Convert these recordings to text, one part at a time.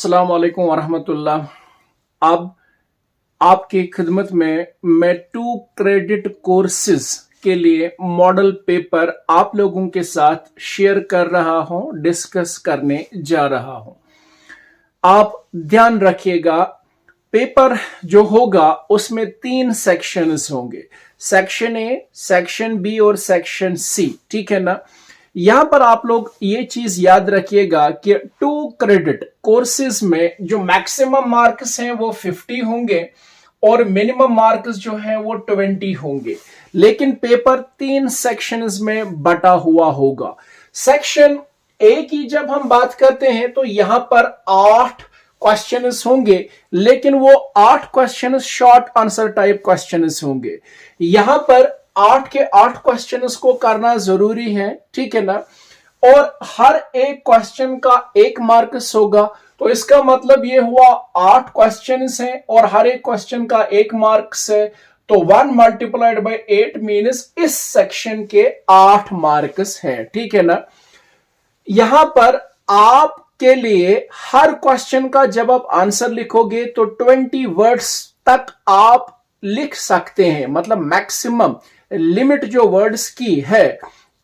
अस्सलाम वालेकुम वरहमतुल्लाह। अब आपकी खिदमत में मैं 2 क्रेडिट कोर्सेज के लिए मॉडल पेपर आप लोगों के साथ शेयर कर रहा हूं, डिस्कस करने जा रहा हूं। आप ध्यान रखिएगा, पेपर जो होगा उसमें 3 सेक्शंस होंगे, सेक्शन ए, सेक्शन बी और सेक्शन सी। ठीक है ना। यहां पर आप लोग ये चीज याद रखिएगा कि 2 क्रेडिट कोर्सेज में जो मैक्सिमम मार्क्स हैं वो 50 होंगे और मिनिमम मार्क्स जो हैं वो 20 होंगे, लेकिन पेपर 3 सेक्शंस में बटा हुआ होगा। सेक्शन ए की जब हम बात करते हैं तो यहां पर 8 क्वेश्चंस होंगे, लेकिन वो 8 questions short answer type questions होंगे। यहां पर 8 के 8 क्वेश्चंस को करना जरूरी है, ठीक है ना। और हर एक क्वेश्चन का 1 मार्क्स होगा, तो इसका मतलब ये हुआ 8 क्वेश्चंस हैं और हर एक क्वेश्चन का 1 मार्क्स है, तो 1 मल्टीप्लाइड बाय 8 मीन्स इस सेक्शन के 8 मार्क्स हैं, ठीक है ना। यहां पर आपके लिए हर क्वेश्चन का जब आप आंसर लिखोगे तो 20 वर्ड्स तक आप लिख सकते हैं, मतलब मैक्सिमम लिमिट जो वर्ड्स की है,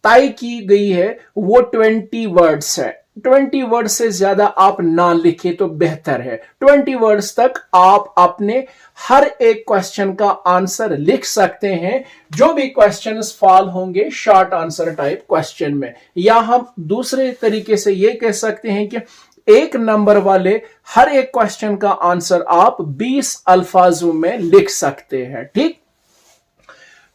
तय की गई है, वो 20 वर्ड्स है। 20 वर्ड्स से ज्यादा आप ना लिखे तो बेहतर है। 20 वर्ड्स तक आप अपने हर एक क्वेश्चन का आंसर लिख सकते हैं, जो भी क्वेश्चंस फॉल होंगे शॉर्ट आंसर टाइप क्वेश्चन में। या हम दूसरे तरीके से ये कह सकते हैं कि 1 नंबर वाले हर एक क्वेश्चन का आंसर आप 20 अल्फाजों में लिख सकते हैं, ठीक।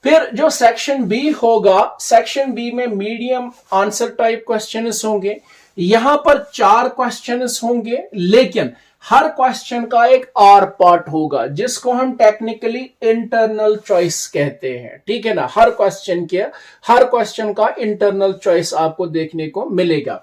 फिर जो सेक्शन बी होगा, सेक्शन बी में मीडियम आंसर टाइप क्वेश्चंस होंगे। यहां पर 4 क्वेश्चंस होंगे, लेकिन हर क्वेश्चन का एक और पार्ट होगा, जिसको हम टेक्निकली इंटरनल चॉइस कहते हैं, ठीक है ना। हर क्वेश्चन का इंटरनल चॉइस आपको देखने को मिलेगा।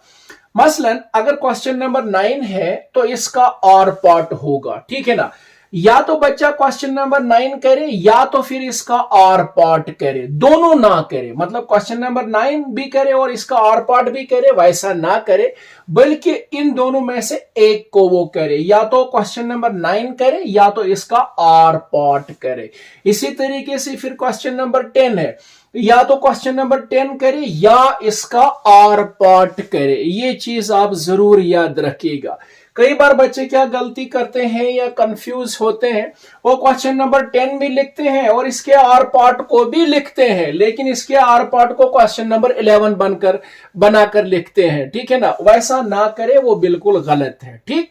मसलन अगर क्वेश्चन नंबर 9 है तो इसका और पार्ट होगा, ठीक है ना। या तो बच्चा क्वेश्चन नंबर 9 करे या तो फिर इसका और पार्ट करे, दोनों ना करे, मतलब क्वेश्चन नंबर 9 भी करे और इसका और पार्ट भी करे, वैसा ना करे, बल्कि इन दोनों में से एक को वो करे, या तो क्वेश्चन नंबर 9 करे या तो इसका और पार्ट करे। इसी तरीके से फिर क्वेश्चन नंबर 10 है, या तो क्वेश्चन नंबर 10 करे या इसका और पार्ट करे। ये चीज आप जरूर याद रखिएगा। कई बार बच्चे क्या गलती करते हैं या कंफ्यूज होते हैं, वो क्वेश्चन नंबर 10 भी लिखते हैं और इसके आर पार्ट को भी लिखते हैं, लेकिन इसके आर पार्ट को क्वेश्चन नंबर 11 बनाकर लिखते हैं, ठीक है ना। वैसा ना करे, वो बिल्कुल गलत है, ठीक।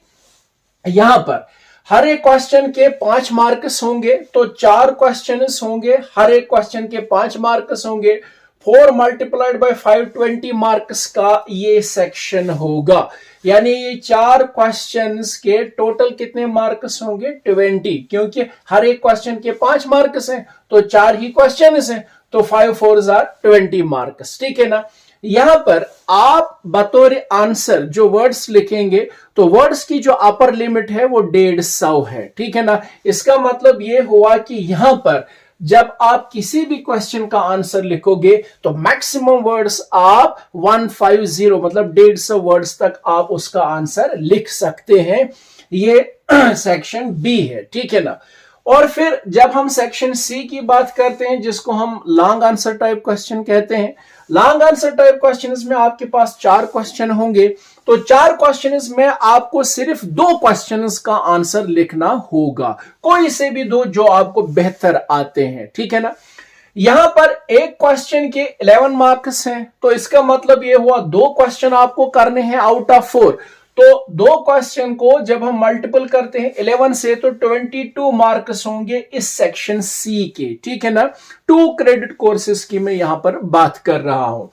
यहां पर हर एक क्वेश्चन के 5 मार्क्स होंगे, तो 4 क्वेश्चन होंगे, हर एक क्वेश्चन के 5 मार्क्स होंगे। 4 मल्टीप्लाइड बाय 5 20 मार्क्स का ये सेक्शन होगा, यानी ये 4 क्वेश्चंस के टोटल कितने मार्क्स होंगे? 20, क्योंकि हर एक क्वेश्चन के 5 मार्क्स हैं, तो 4 ही क्वेश्चन हैं, तो 5 4s are 20 मार्क्स, ठीक है ना। यहां पर आप बतौर आंसर जो वर्ड्स लिखेंगे, तो वर्ड्स की जो अपर लिमिट है वो 150 है, ठीक है ना। इसका मतलब ये हुआ कि यहां पर जब आप किसी भी क्वेश्चन का आंसर लिखोगे तो मैक्सिमम वर्ड्स आप 150 मतलब 150 वर्ड्स तक आप उसका आंसर लिख सकते हैं। ये सेक्शन बी है, ठीक है ना। और फिर जब हम सेक्शन सी की बात करते हैं, जिसको हम लॉन्ग आंसर टाइप क्वेश्चन कहते हैं, लॉन्ग आंसर टाइप क्वेश्चंस में आपके पास 4 क्वेश्चन होंगे, तो 4 क्वेश्चंस में आपको सिर्फ 2 क्वेश्चंस का आंसर लिखना होगा, कोई से भी 2 जो आपको बेहतर आते हैं, ठीक है ना। यहां पर एक क्वेश्चन के 11 मार्क्स हैं, तो इसका मतलब यह हुआ 2 क्वेश्चन आपको करने हैं आउट ऑफ 4, तो 2 क्वेश्चन को जब हम मल्टीपल करते हैं 11 से, तो 22 मार्क्स होंगे इस सेक्शन सी के, ठीक है ना। 2 क्रेडिट कोर्सेज की मैं यहां पर बात कर रहा हूं।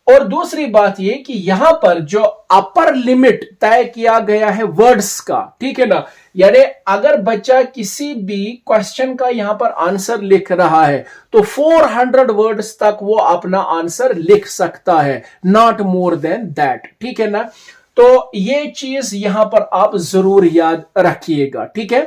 और दूसरी बात यह कि यहां पर जो अपर लिमिट तय किया गया है वर्ड्स का, ठीक है ना, यानी अगर बच्चा किसी भी क्वेश्चन का यहां पर आंसर लिख रहा है तो 400 वर्ड्स तक वो अपना आंसर लिख सकता है, नॉट मोर देन दैट, ठीक है ना। तो ये चीज यहां पर आप जरूर याद रखिएगा, ठीक है।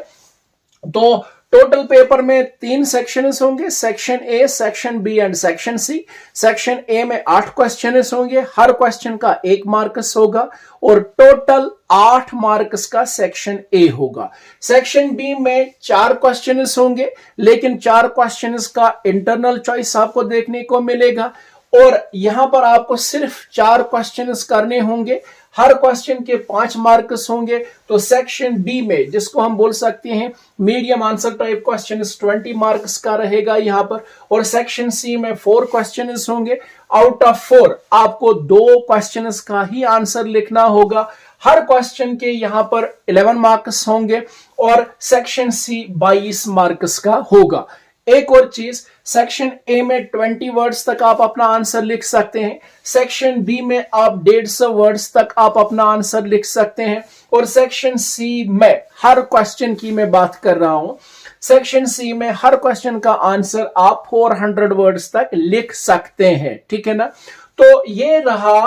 तो टोटल पेपर में 3 सेक्शंस होंगे, section A, section B and section C. Section A में 8 क्वेश्चंस होंगे, हर क्वेश्चन का 1 मार्क्स होगा और टोटल 8 मार्क्स का सेक्शन ए होगा। सेक्शन बी में 4 क्वेश्चंस होंगे, लेकिन 4 क्वेश्चंस का इंटरनल चॉइस आपको देखने को मिलेगा और यहां पर आपको सिर्फ 4 क्वेश्चंस करने होंगे, हर क्वेश्चन के 5 मार्क्स होंगे। तो सेक्शन बी में, जिसको हम बोल सकते हैं medium answer type question, 20 marks का रहेगा यहां पर। और सेक्शन सी में 4 क्वेश्चन होंगे, आउट ऑफ 4 आपको 2 क्वेश्चन का ही आंसर लिखना होगा। हर क्वेश्चन के यहां पर 11 मार्क्स होंगे और सेक्शन सी 22 मार्क्स का होगा। एक और चीज, सेक्शन ए में 20 वर्ड्स तक आप अपना आंसर लिख सकते हैं, सेक्शन बी में आप 150 वर्ड्स तक आप अपना आंसर लिख सकते हैं और सेक्शन सी में, हर क्वेश्चन की मैं बात कर रहा हूं, सेक्शन सी में हर क्वेश्चन का आंसर आप 400 वर्ड्स तक लिख सकते हैं। ठीक है ना। तो ये रहा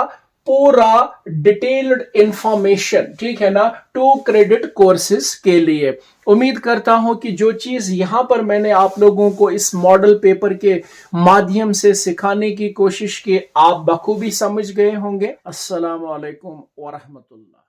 पूरा डिटेल्ड इंफॉर्मेशन, ठीक है ना, 2 क्रेडिट कोर्सेज के लिए। उम्मीद करता हूं कि जो चीज यहां पर मैंने आप लोगों को इस मॉडल पेपर के माध्यम से सिखाने की कोशिश की, आप बखूबी समझ गए होंगे। अस्सलाम वालेकुम व रहमतुल्लाह।